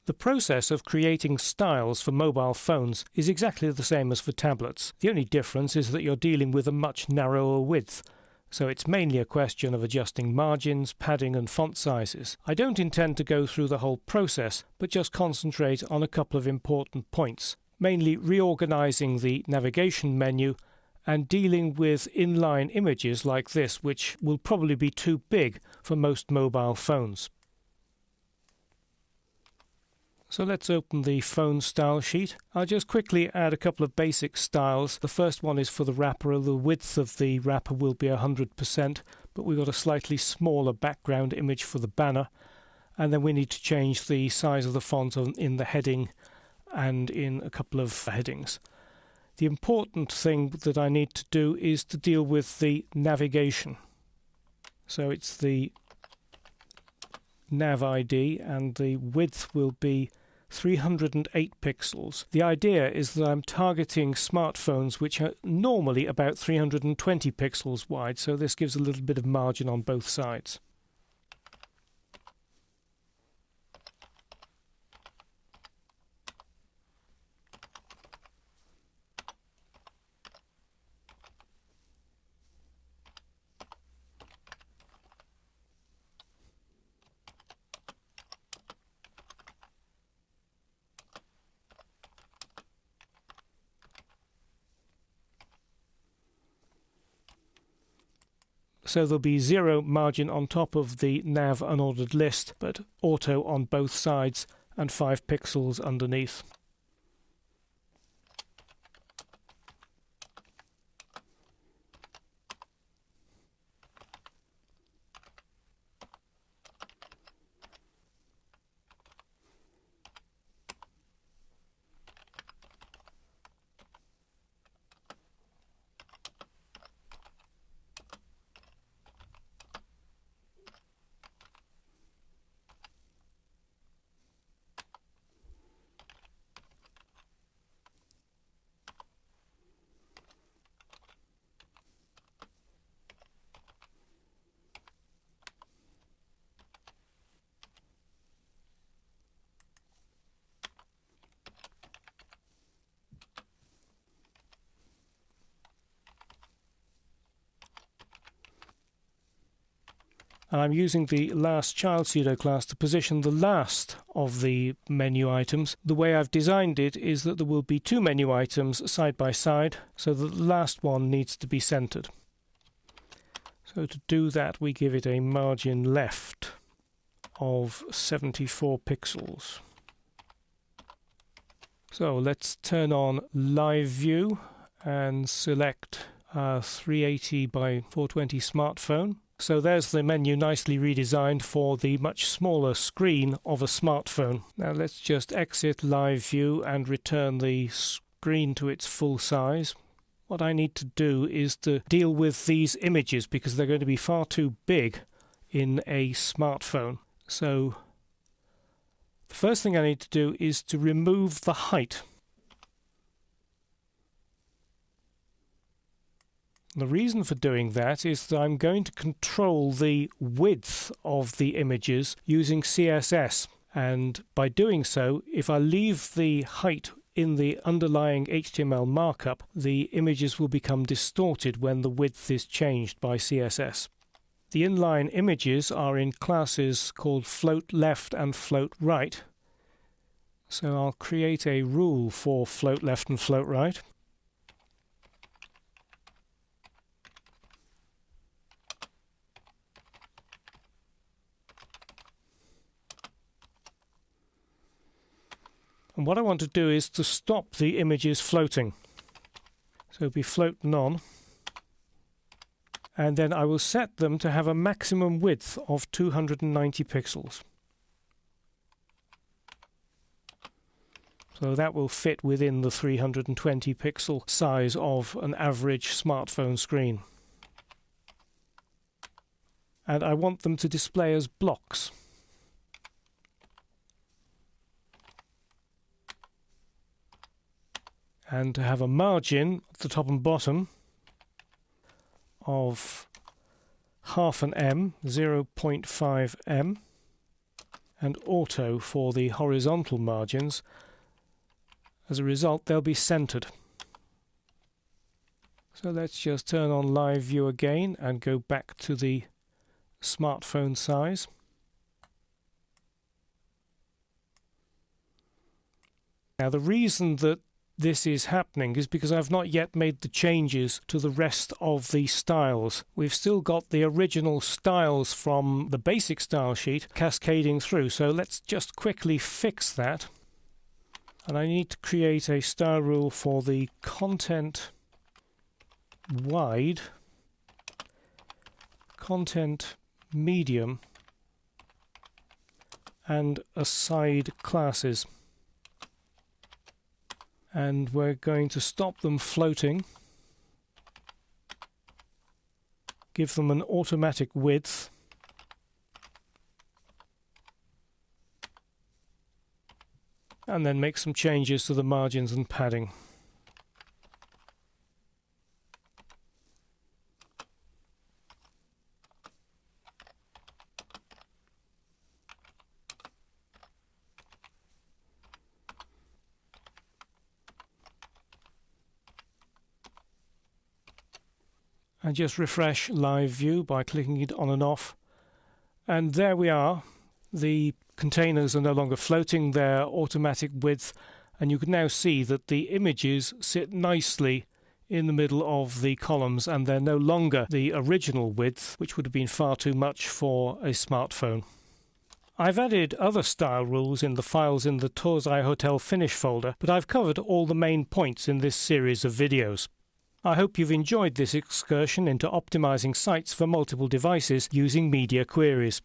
The process of creating styles for mobile phones is exactly the same as for tablets. The only difference is that you're dealing with a much narrower width, so it's mainly a question of adjusting margins, padding and font sizes. I don't intend to go through the whole process, but just concentrate on a couple of important points, mainly reorganizing the navigation menu and dealing with inline images like this, which will probably be too big for most mobile phones. So let's open the phone style sheet. I'll just quickly add a couple of basic styles. The first one is for the wrapper. The width of the wrapper will be 100%, but we've got a slightly smaller background image for the banner. And then we need to change the size of the font in the heading and in a couple of headings. The important thing that I need to do is to deal with the navigation. So it's the nav ID, and the width will be 308 pixels. The idea is that I'm targeting smartphones which are normally about 320 pixels wide, so this gives a little bit of margin on both sides. So there'll be 0 margin on top of the nav unordered list, but auto on both sides and 5 pixels underneath. And I'm using the last child pseudo class to position the last of the menu items. The way I've designed it is that there will be 2 menu items side by side, so that the last one needs to be centered. So to do that, we give it a margin left of 74 pixels. So let's turn on live view and select a 380 by 420 smartphone. So there's the menu nicely redesigned for the much smaller screen of a smartphone. Now let's just exit live view and return the screen to its full size. What I need to do is to deal with these images because they're going to be far too big in a smartphone. So the first thing I need to do is to remove the height. The reason for doing that is that I'm going to control the width of the images using CSS, and by doing so, if I leave the height in the underlying HTML markup, the images will become distorted when the width is changed by CSS. The inline images are in classes called float left and float right, so I'll create a rule for float left and float right. And what I want to do is to stop the images floating. So it'll be float none. And then I will set them to have a maximum width of 290 pixels. So that will fit within the 320 pixel size of an average smartphone screen. And I want them to display as blocks. And to have a margin at the top and bottom of 0.5 mm, 0.5 mm, and auto for the horizontal margins. As a result, they'll be centered. So let's just turn on live view again and go back to the smartphone size. Now the reason that this is happening is because I've not yet made the changes to the rest of the styles. We've still got the original styles from the basic style sheet cascading through, so let's just quickly fix that. And I need to create a style rule for the content wide, content medium, and aside classes. And we're going to stop them floating, give them an automatic width, and then make some changes to the margins and padding. And just refresh live view by clicking it on and off. And there we are. The containers are no longer floating, they're automatic width, and you can now see that the images sit nicely in the middle of the columns, and they're no longer the original width, which would have been far too much for a smartphone. I've added other style rules in the files in the Torzai Hotel Finish folder, but I've covered all the main points in this series of videos. I hope you've enjoyed this excursion into optimizing sites for multiple devices using media queries.